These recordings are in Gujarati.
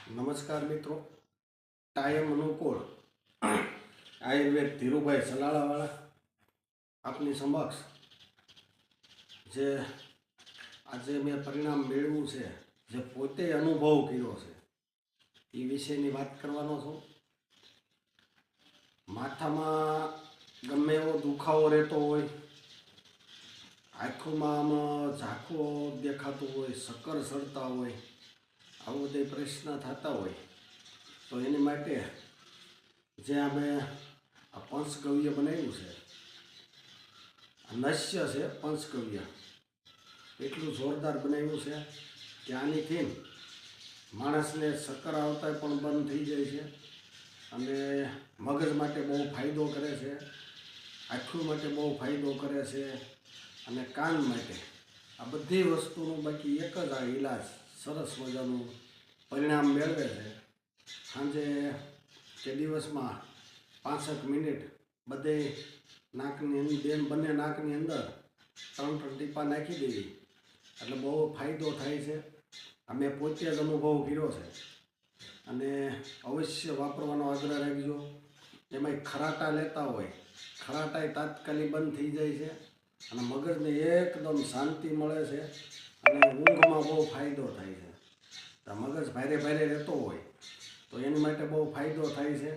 નમસ્કાર મિત્રો, ટાઈમ અનુકૂળ આયુર્વેદ ધીરુભાઈ સલાળાવાળા આપની સમક્ષ જે આજે મેં પરિણામ મેળવ્યું છે, જે પોતે અનુભવ કર્યો છે એ વિશેની વાત કરવાનો છું. માથામાં ગમે એવો દુખાવો રહેતો હોય, આંખોમાં આમાં ઝાંખો દેખાતું હોય, શક્કર સડતા હોય, આવો બધા પ્રશ્ન થતા હોય તો એની માટે જે અમે આ પંચગવ્ય બનાવ્યું છે, નશ્ય છે પંચગવ્ય, એટલું જોરદાર બનાવ્યું છે કે આનીથી માણસને શક્કર આવતા પણ બંધ થઈ જાય છે અને મગજ માટે બહુ ફાયદો કરે છે, આંખો માટે બહુ ફાયદો કરે છે અને કાન માટે. આ બધી વસ્તુનું બાકી એક જ આ ઈલાજ સરસ મજાનું પરિણામ મેળવે છે. સાંજે કે દિવસમાં 65 મિનિટ બધે બંને નાકની અંદર 3 ટીપા નાખી દેવી એટલે બહુ ફાયદો થાય છે. અમે પોતે જ અનુભવ કર્યો છે અને અવશ્ય વાપરવાનો આગ્રહ રાખજો. એમાંય ખરાટા લેતા હોય, ખરાટાય તાત્કાલિક બંધ થઈ જાય છે અને મગજને એકદમ શાંતિ મળે છે અને ઊંઘમાં બહુ ફાયદો થાય છે. મગજ ભારે ભારે રહેતો હોય તો એની માટે બહુ ફાયદો થાય છે.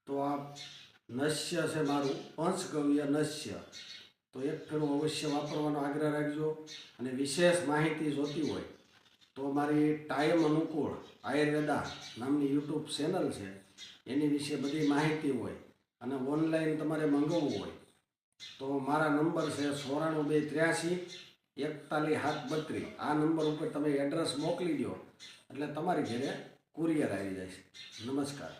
તો આ નશ્ય છે મારું પંચગવ્ય નશ્ય, તો એક ફેરું અવશ્ય વાપરવાનો આગ્રહ રાખજો. અને વિશેષ માહિતી જોતી હોય તો મારી ટાઈમ અનુકૂળ આયુર્વેદા નામની યુટ્યુબ ચેનલ છે, એની વિશે બધી માહિતી હોય અને ઓનલાઈન તમારે મંગાવવું હોય તો મારા નંબર છે 9423841732. આ નંબર ઉપર તમે એડ્રેસ મોકલી દો એટલે તમારી ઘરે કુરિયર આવી જાય છે. નમસ્કાર.